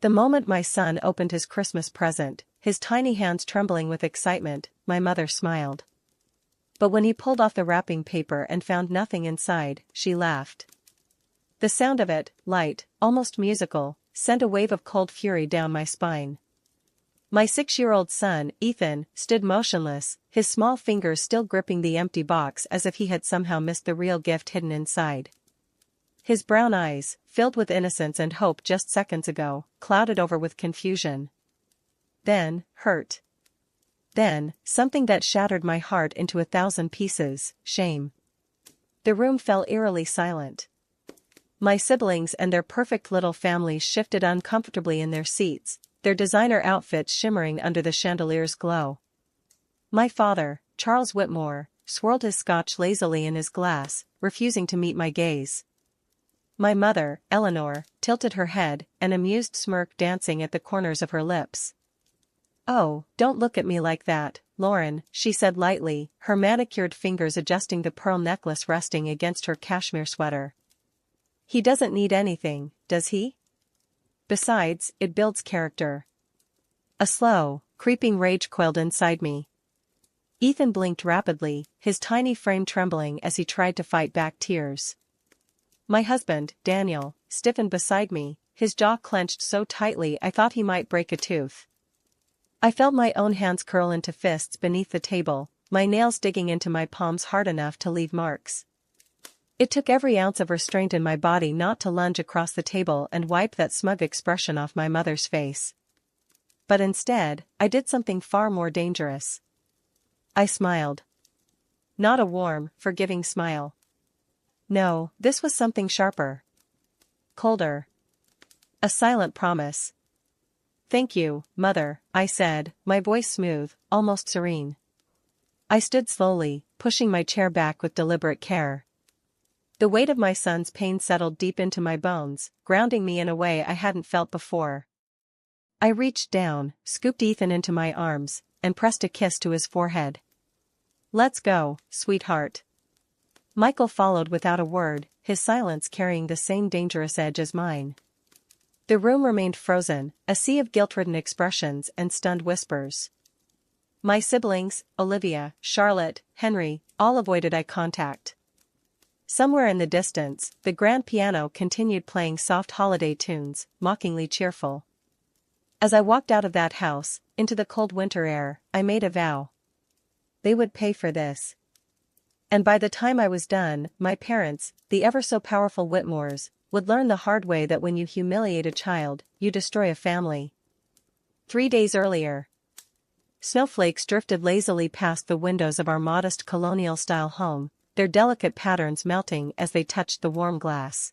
The moment my son opened his Christmas present, his tiny hands trembling with excitement, my mother smiled. But when he pulled off the wrapping paper and found nothing inside, she laughed. The sound of it, light, almost musical, sent a wave of cold fury down my spine. My 6-year-old son, Ethan, stood motionless, his small fingers still gripping the empty box as if he had somehow missed the real gift hidden inside. His brown eyes, filled with innocence and hope just seconds ago, clouded over with confusion. Then, hurt. Then, something that shattered my heart into 1,000 pieces, shame. The room fell eerily silent. My siblings and their perfect little families shifted uncomfortably in their seats, their designer outfits shimmering under the chandelier's glow. My father, Charles Whitmore, swirled his scotch lazily in his glass, refusing to meet my gaze. My mother, Eleanor, tilted her head, an amused smirk dancing at the corners of her lips. "Oh, don't look at me like that, Lauren," she said lightly, her manicured fingers adjusting the pearl necklace resting against her cashmere sweater. "He doesn't need anything, does he? Besides, it builds character." A slow, creeping rage coiled inside me. Ethan blinked rapidly, his tiny frame trembling as he tried to fight back tears. My husband, Daniel, stiffened beside me, his jaw clenched so tightly I thought he might break a tooth. I felt my own hands curl into fists beneath the table, my nails digging into my palms hard enough to leave marks. It took every ounce of restraint in my body not to lunge across the table and wipe that smug expression off my mother's face. But instead, I did something far more dangerous. I smiled. Not a warm, forgiving smile. No, this was something sharper. Colder. A silent promise. "Thank you, Mother," I said, my voice smooth, almost serene. I stood slowly, pushing my chair back with deliberate care. The weight of my son's pain settled deep into my bones, grounding me in a way I hadn't felt before. I reached down, scooped Ethan into my arms, and pressed a kiss to his forehead. "Let's go, sweetheart." Michael followed without a word, his silence carrying the same dangerous edge as mine. The room remained frozen, a sea of guilt-ridden expressions and stunned whispers. My siblings, Olivia, Charlotte, Henry, all avoided eye contact. Somewhere in the distance, the grand piano continued playing soft holiday tunes, mockingly cheerful. As I walked out of that house, into the cold winter air, I made a vow. They would pay for this. And by the time I was done, my parents, the ever-so-powerful Whitmores, would learn the hard way that when you humiliate a child, you destroy a family. 3 days earlier. Snowflakes drifted lazily past the windows of our modest colonial-style home, their delicate patterns melting as they touched the warm glass.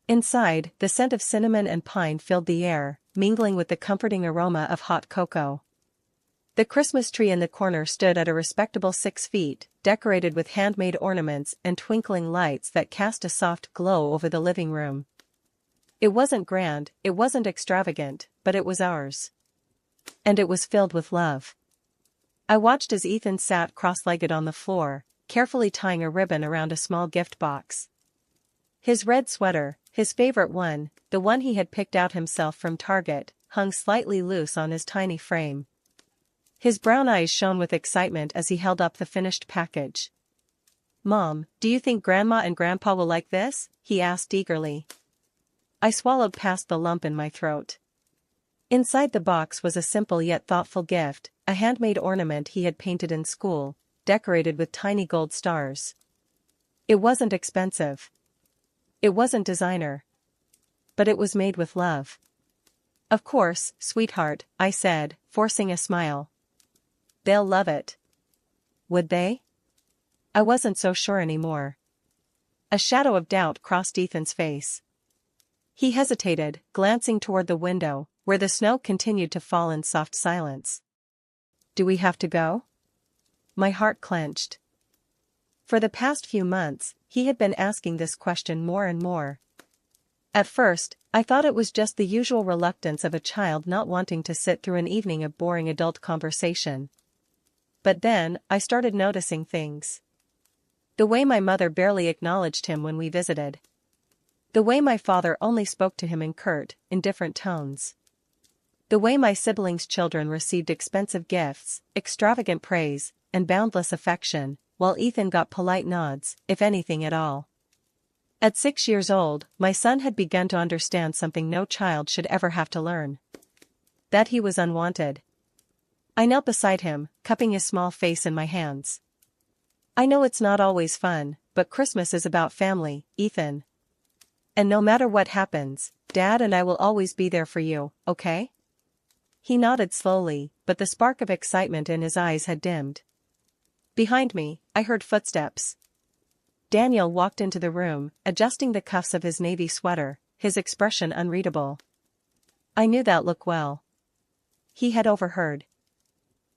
Inside, the scent of cinnamon and pine filled the air, mingling with the comforting aroma of hot cocoa. The Christmas tree in the corner stood at a respectable 6 feet, decorated with handmade ornaments and twinkling lights that cast a soft glow over the living room. It wasn't grand, it wasn't extravagant, but it was ours. And it was filled with love. I watched as Ethan sat cross-legged on the floor, carefully tying a ribbon around a small gift box. His red sweater, his favorite one, the one he had picked out himself from Target, hung slightly loose on his tiny frame. His brown eyes shone with excitement as he held up the finished package. "Mom, do you think Grandma and Grandpa will like this?" he asked eagerly. I swallowed past the lump in my throat. Inside the box was a simple yet thoughtful gift, a handmade ornament he had painted in school, decorated with tiny gold stars. It wasn't expensive. It wasn't designer. But it was made with love. "Of course, sweetheart," I said, forcing a smile. "They'll love it." Would they? I wasn't so sure anymore. A shadow of doubt crossed Ethan's face. He hesitated, glancing toward the window, where the snow continued to fall in soft silence. "Do we have to go?" My heart clenched. For the past few months, he had been asking this question more and more. At first, I thought it was just the usual reluctance of a child not wanting to sit through an evening of boring adult conversation. But then, I started noticing things. The way my mother barely acknowledged him when we visited. The way my father only spoke to him in curt, indifferent tones. The way my siblings' children received expensive gifts, extravagant praise, and boundless affection, while Ethan got polite nods, if anything at all. At 6 years old, my son had begun to understand something no child should ever have to learn. That he was unwanted. I knelt beside him, cupping his small face in my hands. I know it's not always fun, but Christmas is about family, Ethan. And no matter what happens, Dad and I will always be there for you, okay? He nodded slowly, but the spark of excitement in his eyes had dimmed. Behind me, I heard footsteps. Daniel walked into the room, adjusting the cuffs of his navy sweater, his expression unreadable. I knew that look well. He had overheard.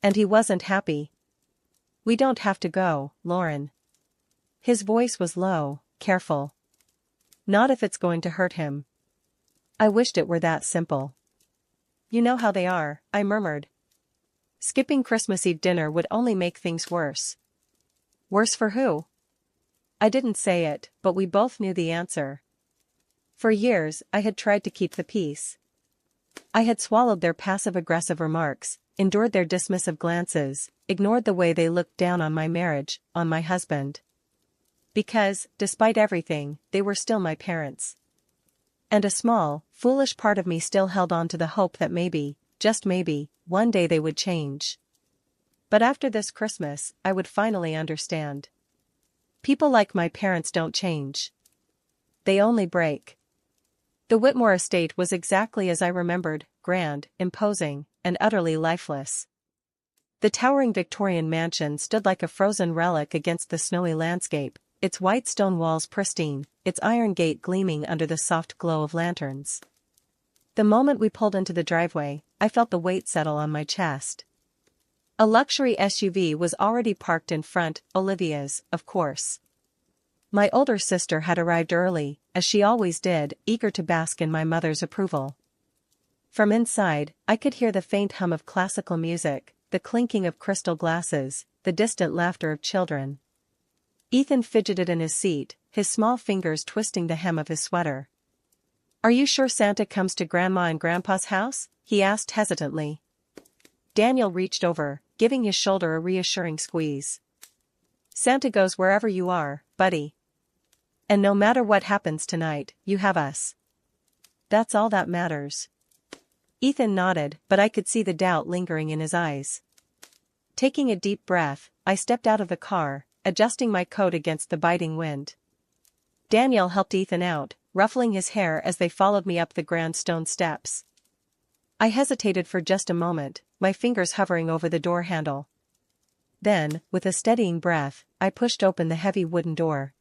And he wasn't happy. We don't have to go, Lauren. His voice was low, careful. Not if it's going to hurt him. I wished it were that simple. You know how they are, I murmured. Skipping Christmas Eve dinner would only make things worse. Worse for who? I didn't say it, but we both knew the answer. For years, I had tried to keep the peace. I had swallowed their passive-aggressive remarks, endured their dismissive glances, ignored the way they looked down on my marriage, on my husband. Because, despite everything, they were still my parents. And a small, foolish part of me still held on to the hope that maybe, just maybe, one day they would change. But after this Christmas, I would finally understand. People like my parents don't change. They only break. The Whitmore estate was exactly as I remembered, grand, imposing, and utterly lifeless. The towering Victorian mansion stood like a frozen relic against the snowy landscape, its white stone walls pristine, its iron gate gleaming under the soft glow of lanterns. The moment we pulled into the driveway, I felt the weight settle on my chest. A luxury SUV was already parked in front, Olivia's, of course. My older sister had arrived early, as she always did, eager to bask in my mother's approval. From inside, I could hear the faint hum of classical music, the clinking of crystal glasses, the distant laughter of children. Ethan fidgeted in his seat, his small fingers twisting the hem of his sweater. "Are you sure Santa comes to Grandma and Grandpa's house?" he asked hesitantly. Daniel reached over, giving his shoulder a reassuring squeeze. "Santa goes wherever you are, buddy. And no matter what happens tonight, you have us. That's all that matters." Ethan nodded, but I could see the doubt lingering in his eyes. Taking a deep breath, I stepped out of the car, adjusting my coat against the biting wind. Daniel helped Ethan out, ruffling his hair as they followed me up the grand stone steps. I hesitated for just a moment, my fingers hovering over the door handle. Then, with a steadying breath, I pushed open the heavy wooden door.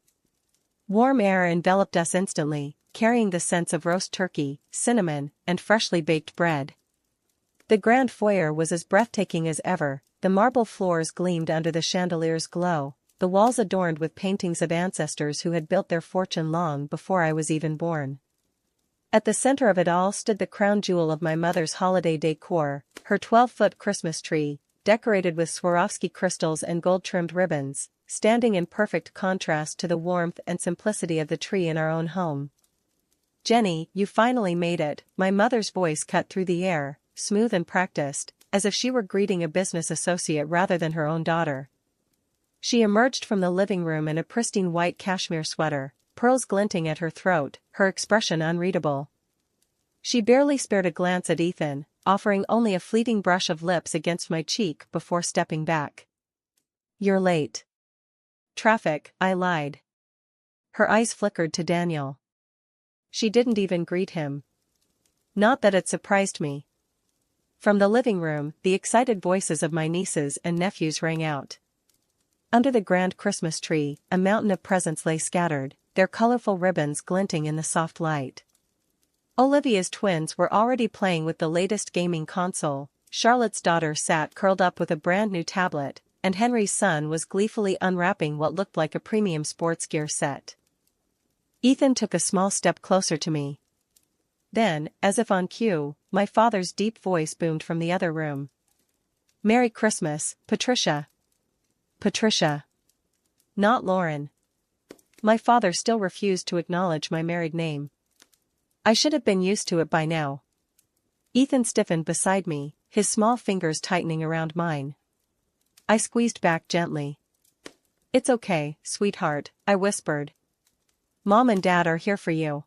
Warm air enveloped us instantly, carrying the scents of roast turkey, cinnamon, and freshly baked bread. The grand foyer was as breathtaking as ever, the marble floors gleamed under the chandelier's glow, the walls adorned with paintings of ancestors who had built their fortune long before I was even born. At the center of it all stood the crown jewel of my mother's holiday decor, her 12-foot Christmas tree, decorated with Swarovski crystals and gold-trimmed ribbons, standing in perfect contrast to the warmth and simplicity of the tree in our own home. "Jenny, you finally made it," my mother's voice cut through the air, smooth and practiced, as if she were greeting a business associate rather than her own daughter. She emerged from the living room in a pristine white cashmere sweater, pearls glinting at her throat, her expression unreadable. She barely spared a glance at Ethan, offering only a fleeting brush of lips against my cheek before stepping back. "You're late." "Traffic," I lied. Her eyes flickered to Daniel. She didn't even greet him. Not that it surprised me. From the living room, the excited voices of my nieces and nephews rang out. Under the grand Christmas tree, a mountain of presents lay scattered, their colorful ribbons glinting in the soft light. Olivia's twins were already playing with the latest gaming console, Charlotte's daughter sat curled up with a brand new tablet, and Henry's son was gleefully unwrapping what looked like a premium sports gear set. Ethan took a small step closer to me. Then, as if on cue, my father's deep voice boomed from the other room. "Merry Christmas, Patricia." Patricia. Not Lauren. My father still refused to acknowledge my married name. I should have been used to it by now. Ethan stiffened beside me, his small fingers tightening around mine. I squeezed back gently. "It's okay, sweetheart," I whispered. "Mom and Dad are here for you."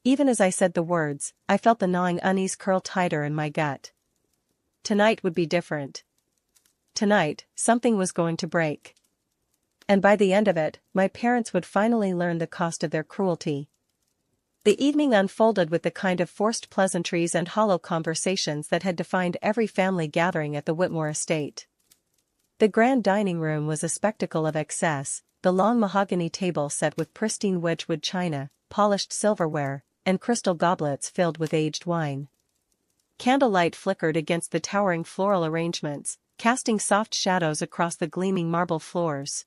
Even as I said the words, I felt the gnawing unease curl tighter in my gut. Tonight would be different. Tonight, something was going to break. And by the end of it, my parents would finally learn the cost of their cruelty. The evening unfolded with the kind of forced pleasantries and hollow conversations that had defined every family gathering at the Whitmore estate. The grand dining room was a spectacle of excess, the long mahogany table set with pristine Wedgwood china, polished silverware, and crystal goblets filled with aged wine. Candlelight flickered against the towering floral arrangements, casting soft shadows across the gleaming marble floors.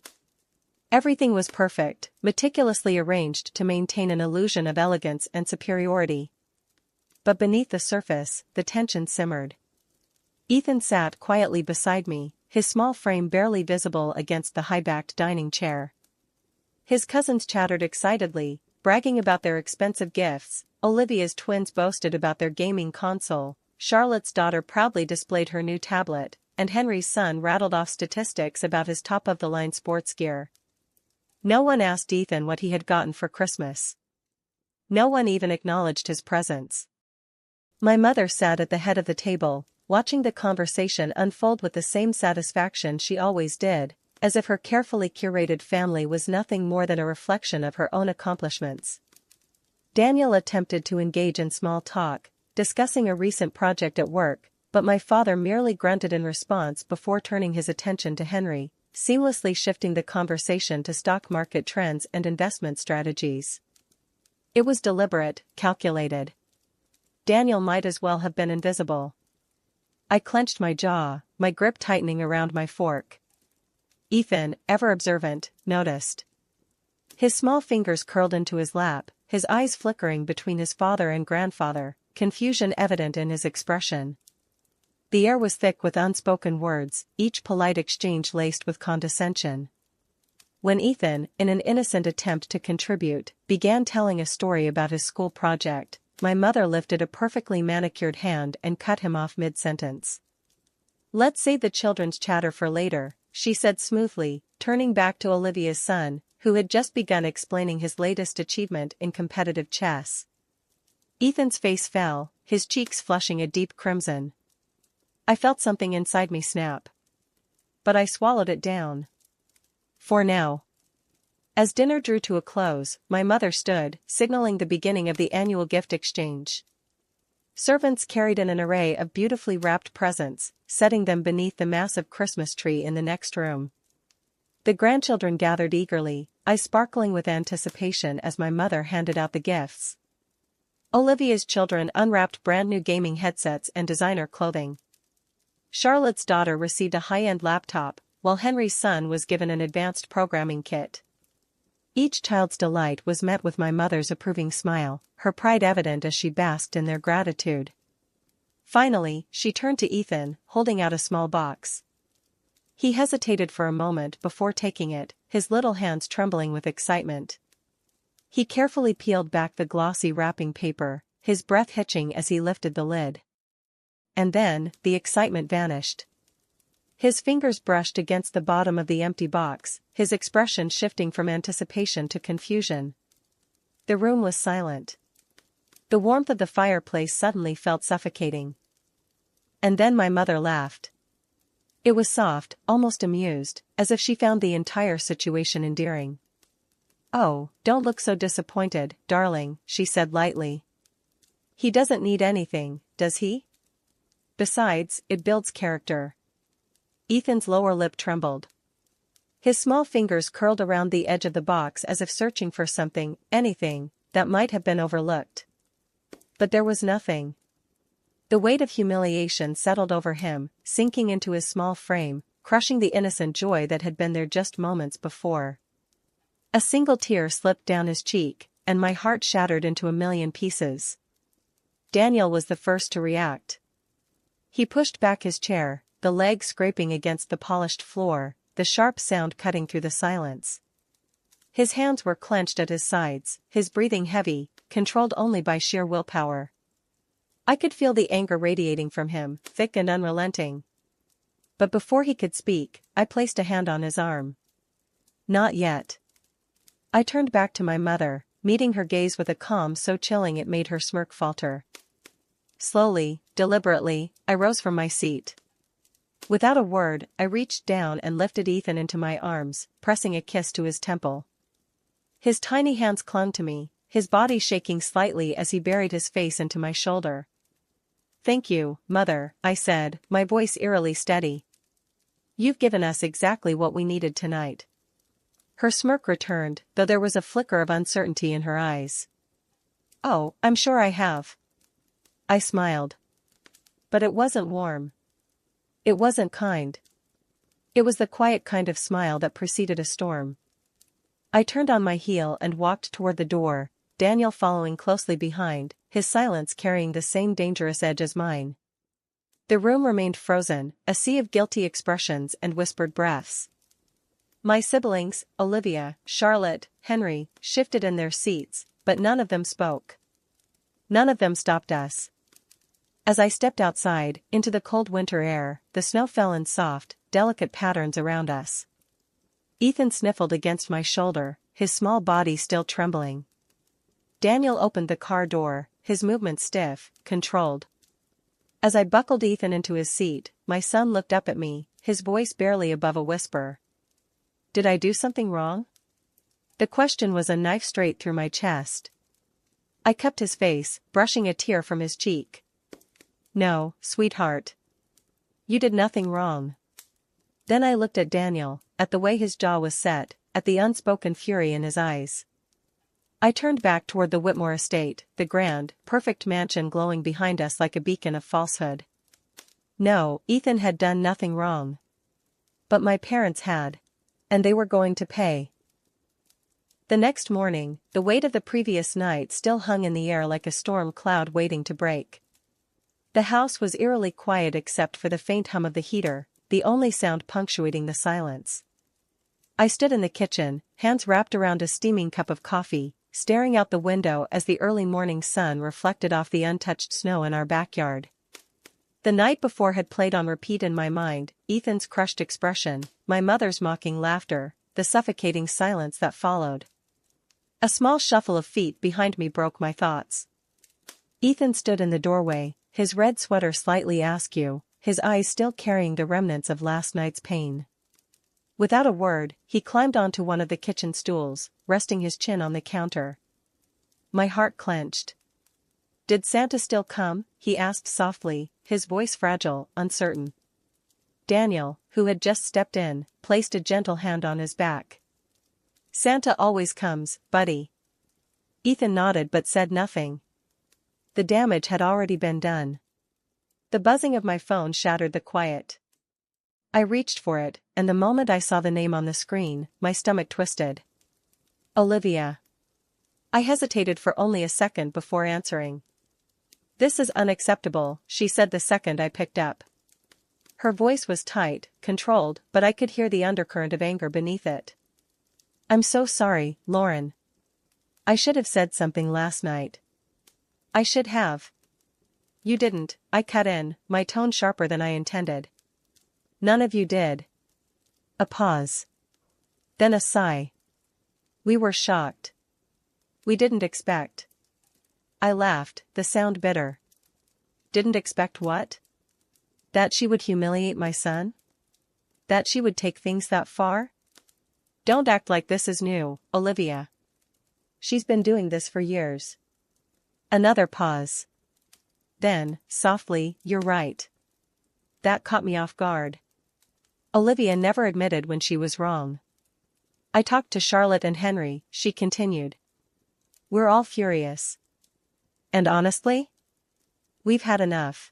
Everything was perfect, meticulously arranged to maintain an illusion of elegance and superiority. But beneath the surface, the tension simmered. Ethan sat quietly beside me, his small frame barely visible against the high-backed dining chair. His cousins chattered excitedly, bragging about their expensive gifts. Olivia's twins boasted about their gaming console, Charlotte's daughter proudly displayed her new tablet, and Henry's son rattled off statistics about his top-of-the-line sports gear. No one asked Ethan what he had gotten for Christmas. No one even acknowledged his presence. My mother sat at the head of the table, watching the conversation unfold with the same satisfaction she always did, as if her carefully curated family was nothing more than a reflection of her own accomplishments. Daniel attempted to engage in small talk, discussing a recent project at work, but my father merely grunted in response before turning his attention to Henry, seamlessly shifting the conversation to stock market trends and investment strategies. It was deliberate, calculated. Daniel might as well have been invisible. I clenched my jaw, my grip tightening around my fork. Ethan, ever observant, noticed. His small fingers curled into his lap, his eyes flickering between his father and grandfather, confusion evident in his expression. The air was thick with unspoken words, each polite exchange laced with condescension. When Ethan, in an innocent attempt to contribute, began telling a story about his school project, my mother lifted a perfectly manicured hand and cut him off mid-sentence. "Let's save the children's chatter for later," she said smoothly, turning back to Olivia's son, who had just begun explaining his latest achievement in competitive chess. Ethan's face fell, his cheeks flushing a deep crimson. I felt something inside me snap. But I swallowed it down. For now. As dinner drew to a close, my mother stood, signaling the beginning of the annual gift exchange. Servants carried in an array of beautifully wrapped presents, setting them beneath the massive Christmas tree in the next room. The grandchildren gathered eagerly, eyes sparkling with anticipation as my mother handed out the gifts. Olivia's children unwrapped brand-new gaming headsets and designer clothing. Charlotte's daughter received a high-end laptop, while Henry's son was given an advanced programming kit. Each child's delight was met with my mother's approving smile, her pride evident as she basked in their gratitude. Finally, she turned to Ethan, holding out a small box. He hesitated for a moment before taking it, his little hands trembling with excitement. He carefully peeled back the glossy wrapping paper, his breath hitching as he lifted the lid. And then, the excitement vanished. His fingers brushed against the bottom of the empty box, his expression shifting from anticipation to confusion. The room was silent. The warmth of the fireplace suddenly felt suffocating. And then my mother laughed. It was soft, almost amused, as if she found the entire situation endearing. "Oh, don't look so disappointed, darling," she said lightly. "He doesn't need anything, does he? Besides, it builds character." Ethan's lower lip trembled. His small fingers curled around the edge of the box as if searching for something, anything, that might have been overlooked. But there was nothing. The weight of humiliation settled over him, sinking into his small frame, crushing the innocent joy that had been there just moments before. A single tear slipped down his cheek, and my heart shattered into a million pieces. Daniel was the first to react. He pushed back his chair, the leg scraping against the polished floor, the sharp sound cutting through the silence. His hands were clenched at his sides, his breathing heavy, controlled only by sheer willpower. I could feel the anger radiating from him, thick and unrelenting. But before he could speak, I placed a hand on his arm. Not yet. I turned back to my mother, meeting her gaze with a calm so chilling it made her smirk falter. Slowly, deliberately, I rose from my seat. Without a word, I reached down and lifted Ethan into my arms, pressing a kiss to his temple. His tiny hands clung to me, his body shaking slightly as he buried his face into my shoulder. "Thank you, Mother," I said, my voice eerily steady. "You've given us exactly what we needed tonight." Her smirk returned, though there was a flicker of uncertainty in her eyes. "Oh, I'm sure I have." I smiled. But it wasn't warm. It wasn't kind. It was the quiet kind of smile that preceded a storm. I turned on my heel and walked toward the door, Daniel following closely behind, his silence carrying the same dangerous edge as mine. The room remained frozen, a sea of guilty expressions and whispered breaths. My siblings, Olivia, Charlotte, Henry, shifted in their seats, but none of them spoke. None of them stopped us. As I stepped outside, into the cold winter air, the snow fell in soft, delicate patterns around us. Ethan sniffled against my shoulder, his small body still trembling. Daniel opened the car door, his movements stiff, controlled. As I buckled Ethan into his seat, my son looked up at me, his voice barely above a whisper. Did I do something wrong? The question was a knife straight through my chest. I cupped his face, brushing a tear from his cheek. No, sweetheart. You did nothing wrong. Then I looked at Daniel, at the way his jaw was set, at the unspoken fury in his eyes. I turned back toward the Whitmore estate, the grand, perfect mansion glowing behind us like a beacon of falsehood. No, Ethan had done nothing wrong. But my parents had. And they were going to pay. The next morning, the weight of the previous night still hung in the air like a storm cloud waiting to break. The house was eerily quiet except for the faint hum of the heater, the only sound punctuating the silence. I stood in the kitchen, hands wrapped around a steaming cup of coffee, staring out the window as the early morning sun reflected off the untouched snow in our backyard. The night before had played on repeat in my mind, Ethan's crushed expression, my mother's mocking laughter, the suffocating silence that followed. A small shuffle of feet behind me broke my thoughts. Ethan stood in the doorway, his red sweater slightly askew, his eyes still carrying the remnants of last night's pain. Without a word, he climbed onto one of the kitchen stools, resting his chin on the counter. My heart clenched. Did Santa still come? He asked softly, his voice fragile, uncertain. Daniel, who had just stepped in, placed a gentle hand on his back. Santa always comes, buddy. Ethan nodded but said nothing. The damage had already been done. The buzzing of my phone shattered the quiet. I reached for it, and the moment I saw the name on the screen, my stomach twisted. Olivia. I hesitated for only a second before answering. This is unacceptable, she said the second I picked up. Her voice was tight, controlled, but I could hear the undercurrent of anger beneath it. I'm so sorry, Lauren. I should have said something last night. I should have. You didn't, I cut in, my tone sharper than I intended. None of you did. A pause. Then a sigh. We were shocked. We didn't expect. I laughed, the sound bitter. Didn't expect what? That she would humiliate my son? That she would take things that far? Don't act like this is new, Olivia. She's been doing this for years. Another pause. Then, softly, you're right. That caught me off guard. Olivia never admitted when she was wrong. I talked to Charlotte and Henry, she continued. We're all furious. And honestly? We've had enough.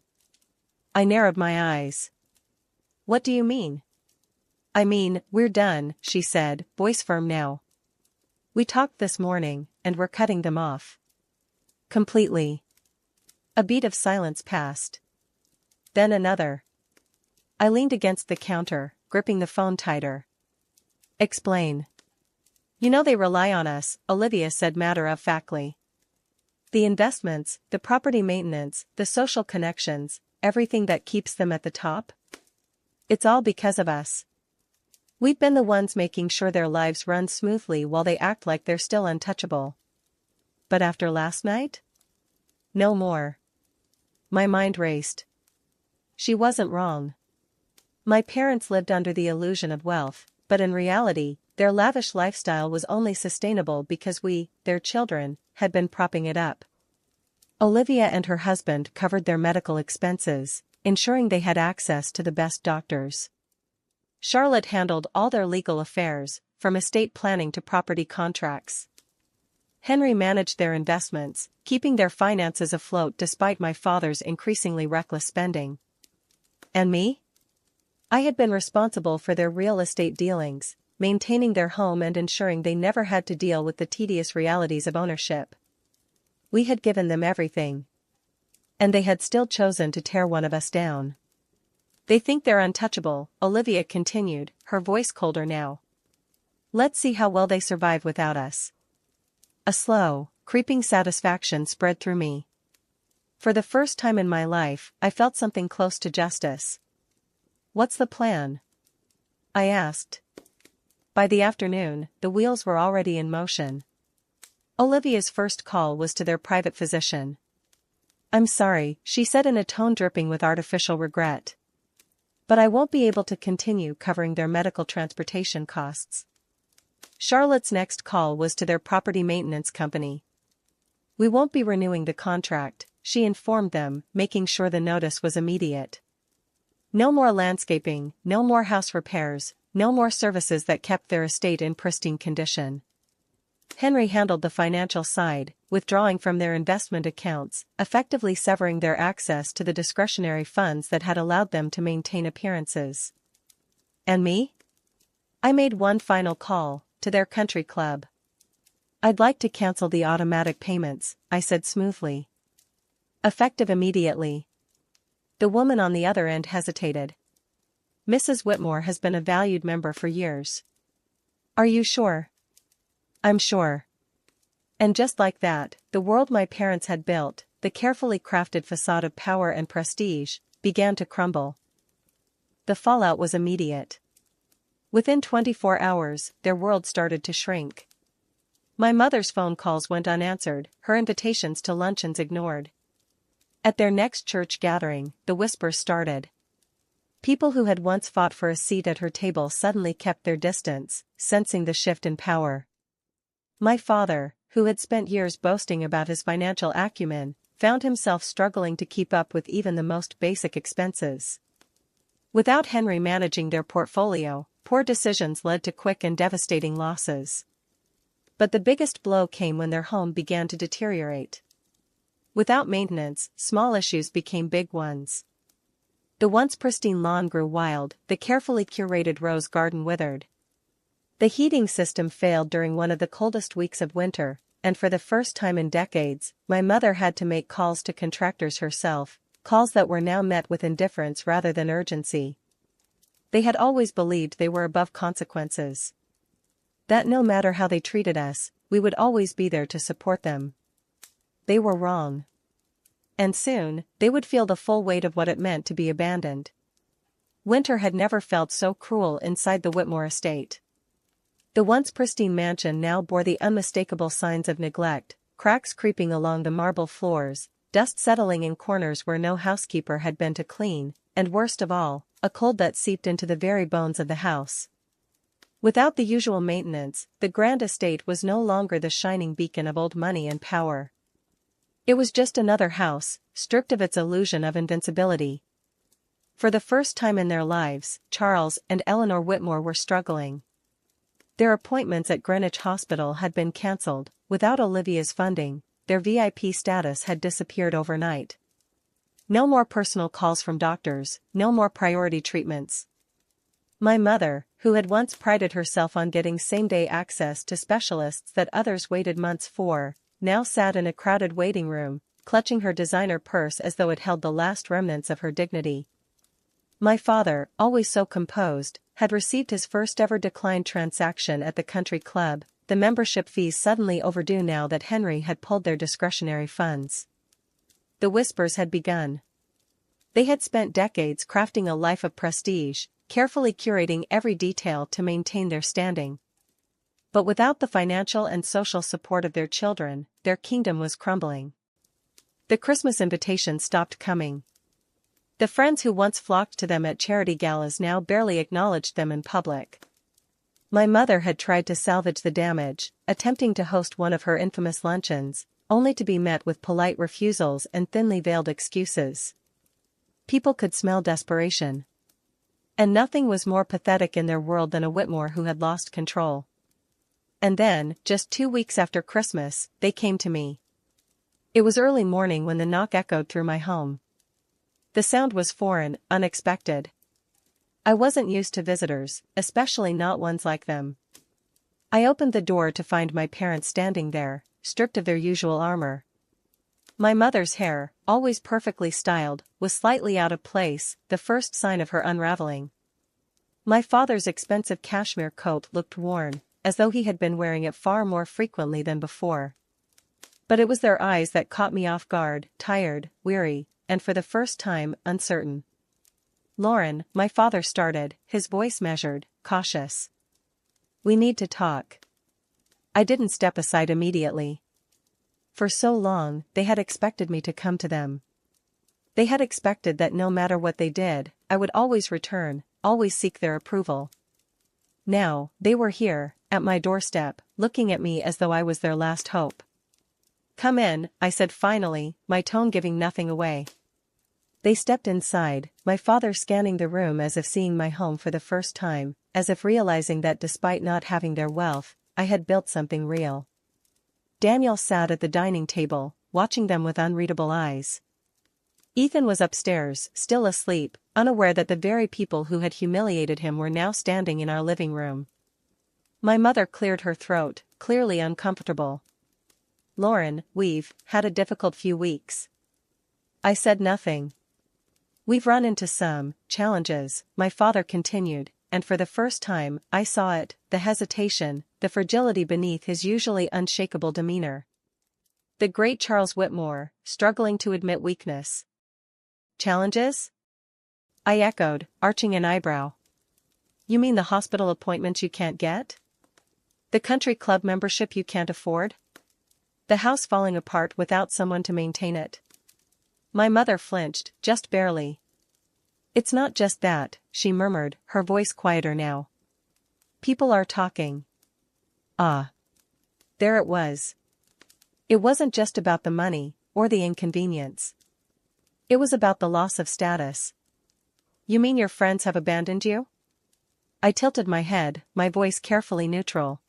I narrowed my eyes. What do you mean? I mean, we're done, she said, voice firm now. We talked this morning, and we're cutting them off. Completely. A beat of silence passed. Then another. I leaned against the counter, gripping the phone tighter. Explain. You know they rely on us, Olivia said matter-of-factly. The investments, the property maintenance, the social connections, everything that keeps them at the top. It's all because of us. We've been the ones making sure their lives run smoothly while they act like they're still untouchable. But after last night? No more. My mind raced. She wasn't wrong. My parents lived under the illusion of wealth, but in reality, their lavish lifestyle was only sustainable because we, their children, had been propping it up. Olivia and her husband covered their medical expenses, ensuring they had access to the best doctors. Charlotte handled all their legal affairs, from estate planning to property contracts. Henry managed their investments, keeping their finances afloat despite my father's increasingly reckless spending. And me? I had been responsible for their real estate dealings, maintaining their home and ensuring they never had to deal with the tedious realities of ownership. We had given them everything. And they had still chosen to tear one of us down. They think they're untouchable, Olivia continued, her voice colder now. Let's see how well they survive without us. A slow, creeping satisfaction spread through me. For the first time in my life, I felt something close to justice. What's the plan? I asked. By the afternoon, the wheels were already in motion. Olivia's first call was to their private physician. I'm sorry, she said in a tone dripping with artificial regret. But I won't be able to continue covering their medical transportation costs. Charlotte's next call was to their property maintenance company. We won't be renewing the contract, she informed them, making sure the notice was immediate. No more landscaping, no more house repairs, no more services that kept their estate in pristine condition. Henry handled the financial side, withdrawing from their investment accounts, effectively severing their access to the discretionary funds that had allowed them to maintain appearances. And me? I made one final call, to their country club. I'd like to cancel the automatic payments, I said smoothly. Effective immediately. The woman on the other end hesitated. Mrs. Whitmore has been a valued member for years. Are you sure? I'm sure. And just like that, the world my parents had built, the carefully crafted facade of power and prestige, began to crumble. The fallout was immediate. Within 24 hours, their world started to shrink. My mother's phone calls went unanswered, her invitations to luncheons ignored. At their next church gathering, the whispers started. People who had once fought for a seat at her table suddenly kept their distance, sensing the shift in power. My father, who had spent years boasting about his financial acumen, found himself struggling to keep up with even the most basic expenses. Without Henry managing their portfolio, poor decisions led to quick and devastating losses. But the biggest blow came when their home began to deteriorate. Without maintenance, small issues became big ones. The once pristine lawn grew wild, the carefully curated rose garden withered. The heating system failed during one of the coldest weeks of winter, and for the first time in decades, my mother had to make calls to contractors herself, calls that were now met with indifference rather than urgency. They had always believed they were above consequences. That no matter how they treated us, we would always be there to support them. They were wrong. And soon, they would feel the full weight of what it meant to be abandoned. Winter had never felt so cruel inside the Whitmore estate. The once pristine mansion now bore the unmistakable signs of neglect, cracks creeping along the marble floors, dust settling in corners where no housekeeper had been to clean, and worst of all, a cold that seeped into the very bones of the house. Without the usual maintenance, the grand estate was no longer the shining beacon of old money and power. It was just another house, stripped of its illusion of invincibility. For the first time in their lives, Charles and Eleanor Whitmore were struggling. Their appointments at Greenwich Hospital had been cancelled. Without Olivia's funding, their VIP status had disappeared overnight. No more personal calls from doctors, no more priority treatments. My mother, who had once prided herself on getting same-day access to specialists that others waited months for, now sat in a crowded waiting room, clutching her designer purse as though it held the last remnants of her dignity. My father, always so composed, had received his first ever declined transaction at the country club, the membership fees suddenly overdue now that Henry had pulled their discretionary funds. The whispers had begun. They had spent decades crafting a life of prestige, carefully curating every detail to maintain their standing. But without the financial and social support of their children, their kingdom was crumbling. The Christmas invitations stopped coming. The friends who once flocked to them at charity galas now barely acknowledged them in public. My mother had tried to salvage the damage, attempting to host one of her infamous luncheons, only to be met with polite refusals and thinly veiled excuses. People could smell desperation. And nothing was more pathetic in their world than a Whitmore who had lost control. And then, just 2 weeks after Christmas, they came to me. It was early morning when the knock echoed through my home. The sound was foreign, unexpected. I wasn't used to visitors, especially not ones like them. I opened the door to find my parents standing there, stripped of their usual armor. My mother's hair, always perfectly styled, was slightly out of place, the first sign of her unraveling. My father's expensive cashmere coat looked worn, as though he had been wearing it far more frequently than before. But it was their eyes that caught me off guard, tired, weary, and for the first time, uncertain. "Lauren," my father started, his voice measured, cautious. "We need to talk." I didn't step aside immediately. For so long, they had expected me to come to them. They had expected that no matter what they did, I would always return, always seek their approval. Now, they were here, at my doorstep, looking at me as though I was their last hope. "Come in," I said finally, my tone giving nothing away. They stepped inside, my father scanning the room as if seeing my home for the first time, as if realizing that despite not having their wealth, I had built something real. Daniel sat at the dining table, watching them with unreadable eyes. Ethan was upstairs, still asleep, unaware that the very people who had humiliated him were now standing in our living room. My mother cleared her throat, clearly uncomfortable. "Lauren, we've had a difficult few weeks." I said nothing. "We've run into some challenges," my father continued, and for the first time, I saw it, the hesitation, the fragility beneath his usually unshakable demeanor. The great Charles Whitmore, struggling to admit weakness. "Challenges?" I echoed, arching an eyebrow. "You mean the hospital appointments you can't get? The country club membership you can't afford? The house falling apart without someone to maintain it?" My mother flinched, just barely. "It's not just that," she murmured, her voice quieter now. "People are talking." Ah. There it was. It wasn't just about the money, or the inconvenience. It was about the loss of status. "You mean your friends have abandoned you?" I tilted my head, my voice carefully neutral.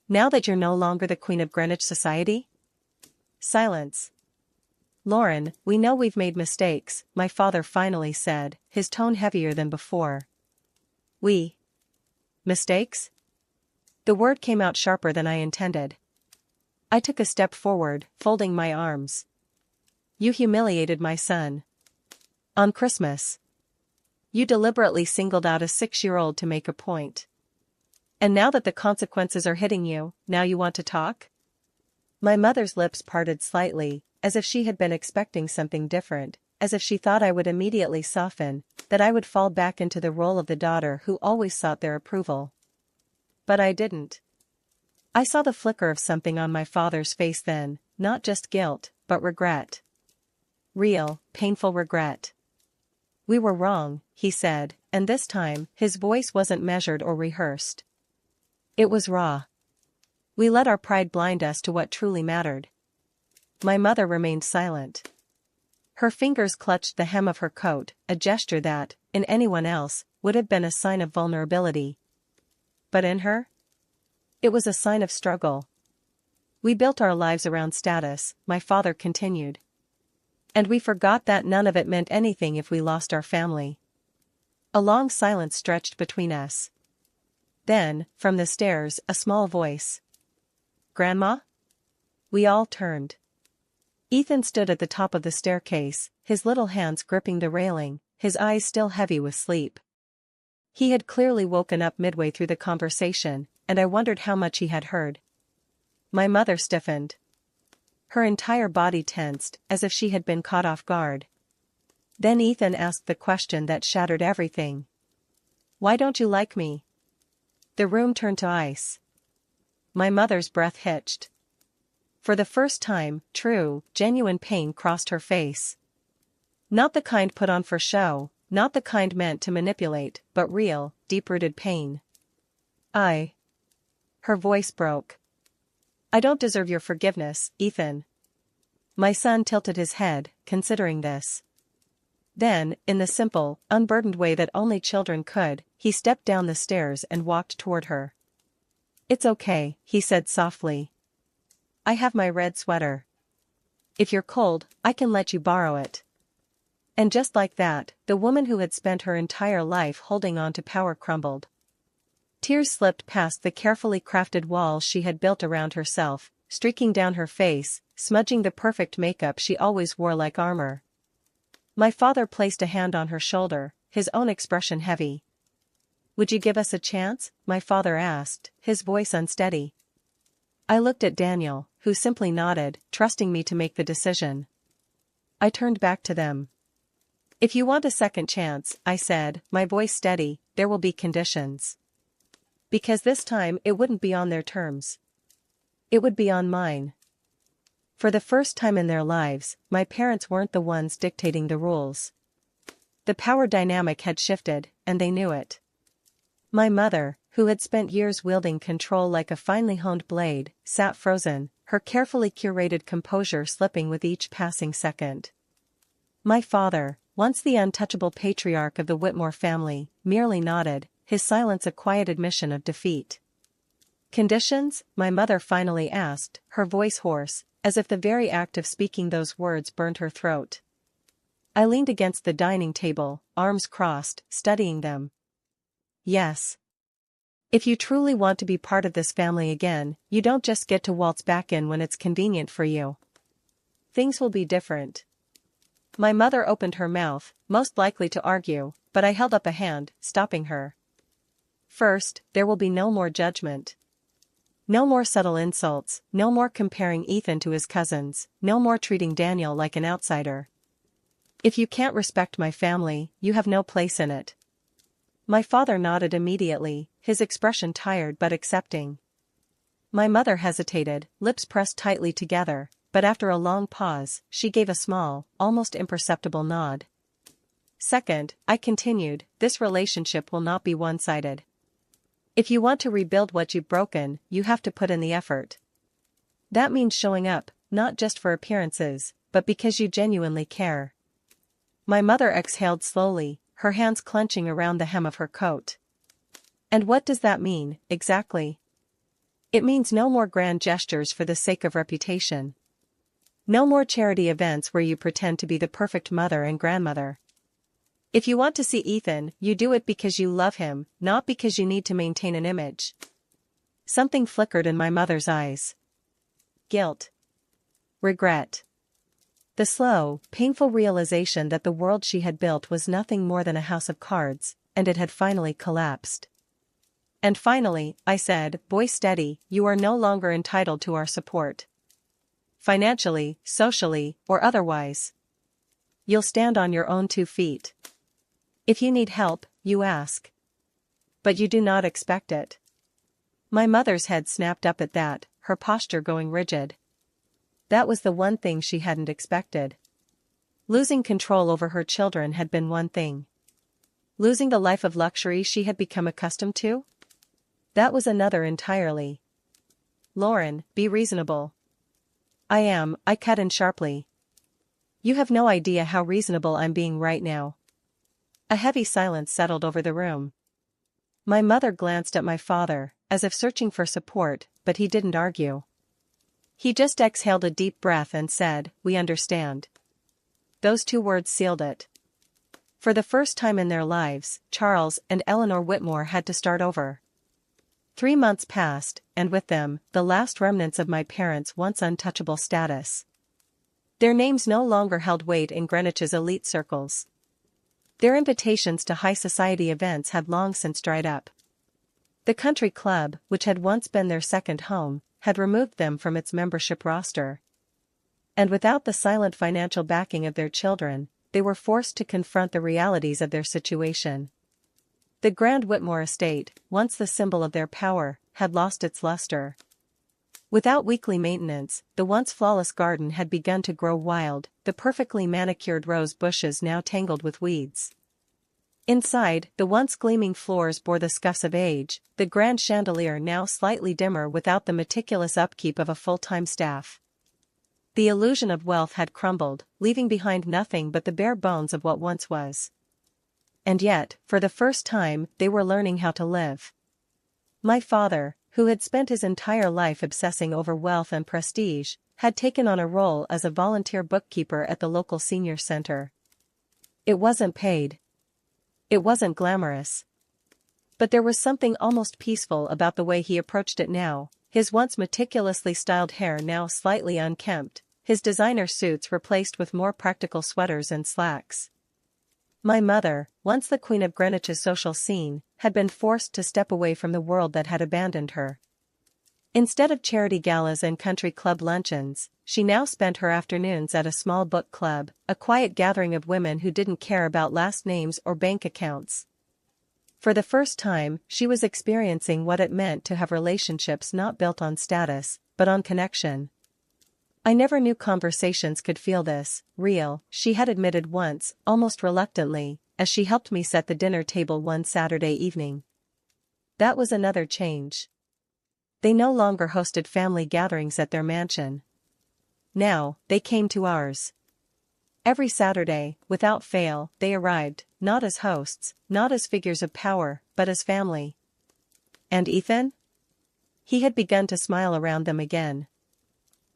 "Now that you're no longer the Queen of Greenwich Society?" Silence. "Lauren, we know we've made mistakes," my father finally said, his tone heavier than before. "We? Mistakes?" The word came out sharper than I intended. I took a step forward, folding my arms. "You humiliated my son. On Christmas. You deliberately singled out a 6-year-old to make a point. And now that the consequences are hitting you, now you want to talk?" My mother's lips parted slightly, as if she had been expecting something different, as if she thought I would immediately soften, that I would fall back into the role of the daughter who always sought their approval. But I didn't. I saw the flicker of something on my father's face then, not just guilt, but regret. Real, painful regret. "We were wrong," he said, and this time, his voice wasn't measured or rehearsed. It was raw. "We let our pride blind us to what truly mattered." My mother remained silent. Her fingers clutched the hem of her coat, a gesture that, in anyone else, would have been a sign of vulnerability. But in her? It was a sign of struggle. "We built our lives around status," my father continued. "And we forgot that none of it meant anything if we lost our family." A long silence stretched between us. Then, from the stairs, a small voice. "Grandma?" We all turned. Ethan stood at the top of the staircase, his little hands gripping the railing, his eyes still heavy with sleep. He had clearly woken up midway through the conversation, and I wondered how much he had heard. My mother stiffened. Her entire body tensed, as if she had been caught off guard. Then Ethan asked the question that shattered everything. "Why don't you like me?" The room turned to ice. My mother's breath hitched. For the first time, true, genuine pain crossed her face. Not the kind put on for show, not the kind meant to manipulate, but real, deep-rooted pain. Her voice broke. "I don't deserve your forgiveness, Ethan." My son tilted his head, considering this. Then, in the simple, unburdened way that only children could, he stepped down the stairs and walked toward her. "It's okay," he said softly. "I have my red sweater. If you're cold, I can let you borrow it." And just like that, the woman who had spent her entire life holding on to power crumbled. Tears slipped past the carefully crafted walls she had built around herself, streaking down her face, smudging the perfect makeup she always wore like armor. My father placed a hand on her shoulder, his own expression heavy. "Would you give us a chance?" my father asked, his voice unsteady. I looked at Daniel, who simply nodded, trusting me to make the decision. I turned back to them. "If you want a second chance," I said, my voice steady, "there will be conditions. Because this time it wouldn't be on their terms. It would be on mine." For the first time in their lives, my parents weren't the ones dictating the rules. The power dynamic had shifted, and they knew it. My mother, who had spent years wielding control like a finely honed blade, sat frozen, her carefully curated composure slipping with each passing second. My father, once the untouchable patriarch of the Whitmore family, merely nodded, his silence a quiet admission of defeat. "Conditions?" my mother finally asked, her voice hoarse, as if the very act of speaking those words burned her throat. I leaned against the dining table, arms crossed, studying them. "Yes. If you truly want to be part of this family again, you don't just get to waltz back in when it's convenient for you. Things will be different." My mother opened her mouth, most likely to argue, but I held up a hand, stopping her. "First, there will be no more judgment. No more subtle insults, no more comparing Ethan to his cousins, no more treating Daniel like an outsider. If you can't respect my family, you have no place in it." My father nodded immediately, his expression tired but accepting. My mother hesitated, lips pressed tightly together, but after a long pause, she gave a small, almost imperceptible nod. "Second," I continued, "this relationship will not be one-sided. If you want to rebuild what you've broken, you have to put in the effort. That means showing up, not just for appearances, but because you genuinely care." My mother exhaled slowly, her hands clenching around the hem of her coat. "And what does that mean, exactly?" "It means no more grand gestures for the sake of reputation. No more charity events where you pretend to be the perfect mother and grandmother. If you want to see Ethan, you do it because you love him, not because you need to maintain an image." Something flickered in my mother's eyes. Guilt. Regret. The slow, painful realization that the world she had built was nothing more than a house of cards, and it had finally collapsed. "And finally," I said, voice steady, "you are no longer entitled to our support. Financially, socially, or otherwise. You'll stand on your own 2 feet. If you need help, you ask. But you do not expect it." My mother's head snapped up at that, her posture going rigid. That was the one thing she hadn't expected. Losing control over her children had been one thing. Losing the life of luxury she had become accustomed to? That was another entirely. "Lauren, be reasonable." "I am," I cut in sharply. "You have no idea how reasonable I'm being right now." A heavy silence settled over the room. My mother glanced at my father, as if searching for support, but he didn't argue. He just exhaled a deep breath and said, "We understand." Those 2 words sealed it. For the first time in their lives, Charles and Eleanor Whitmore had to start over. 3 months passed, and with them, the last remnants of my parents' once untouchable status. Their names no longer held weight in Greenwich's elite circles. Their invitations to high society events had long since dried up. The country club, which had once been their second home, had removed them from its membership roster. And without the silent financial backing of their children, they were forced to confront the realities of their situation. The Grand Whitmore estate, once the symbol of their power, had lost its luster. Without weekly maintenance, the once flawless garden had begun to grow wild, the perfectly manicured rose bushes now tangled with weeds. Inside, the once gleaming floors bore the scuffs of age, the grand chandelier now slightly dimmer without the meticulous upkeep of a full-time staff. The illusion of wealth had crumbled, leaving behind nothing but the bare bones of what once was. And yet, for the first time, they were learning how to live. My father, who had spent his entire life obsessing over wealth and prestige, had taken on a role as a volunteer bookkeeper at the local senior center. It wasn't paid. It wasn't glamorous. But there was something almost peaceful about the way he approached it now, his once meticulously styled hair now slightly unkempt, his designer suits replaced with more practical sweaters and slacks. My mother, once the queen of Greenwich's social scene, had been forced to step away from the world that had abandoned her. Instead of charity galas and country club luncheons, she now spent her afternoons at a small book club, a quiet gathering of women who didn't care about last names or bank accounts. For the first time, she was experiencing what it meant to have relationships not built on status, but on connection. I never knew conversations could feel this real, she had admitted once, almost reluctantly, as she helped me set the dinner table one Saturday evening. That was another change. They no longer hosted family gatherings at their mansion. Now, they came to ours. Every Saturday, without fail, they arrived, not as hosts, not as figures of power, but as family. And Ethan? He had begun to smile around them again.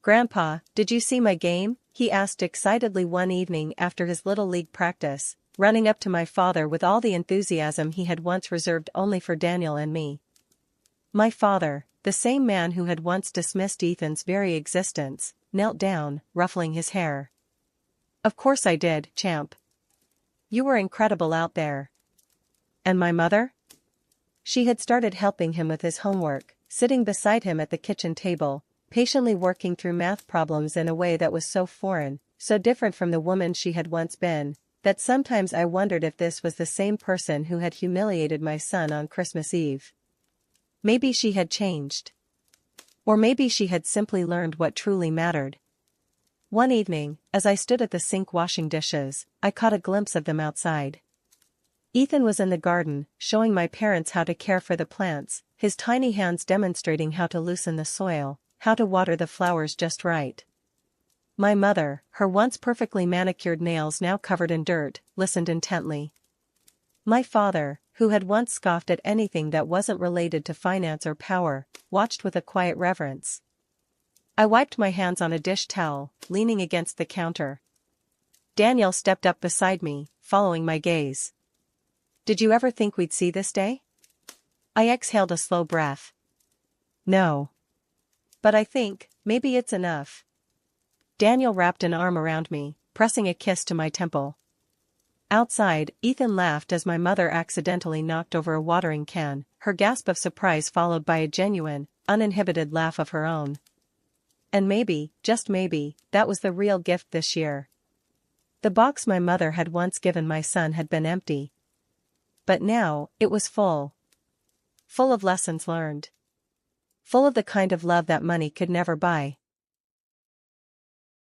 "Grandpa, did you see my game?" he asked excitedly one evening after his Little League practice, running up to my father with all the enthusiasm he had once reserved only for Daniel and me. My father, the same man who had once dismissed Ethan's very existence, knelt down, ruffling his hair. "Of course I did, champ. You were incredible out there." "And my mother?" She had started helping him with his homework, sitting beside him at the kitchen table, patiently working through math problems in a way that was so foreign, so different from the woman she had once been, that sometimes I wondered if this was the same person who had humiliated my son on Christmas Eve. Maybe she had changed. Or maybe she had simply learned what truly mattered. One evening, as I stood at the sink washing dishes, I caught a glimpse of them outside. Ethan was in the garden, showing my parents how to care for the plants, his tiny hands demonstrating how to loosen the soil, how to water the flowers just right. My mother, her once perfectly manicured nails now covered in dirt, listened intently. My father, who had once scoffed at anything that wasn't related to finance or power, watched with a quiet reverence. I wiped my hands on a dish towel, leaning against the counter. Daniel stepped up beside me, following my gaze. "Did you ever think we'd see this day?" I exhaled a slow breath. "No. But I think, maybe it's enough." Daniel wrapped an arm around me, pressing a kiss to my temple. Outside, Ethan laughed as my mother accidentally knocked over a watering can, her gasp of surprise followed by a genuine, uninhibited laugh of her own. And maybe, just maybe, that was the real gift this year. The box my mother had once given my son had been empty. But now, it was full. Full of lessons learned. Full of the kind of love that money could never buy.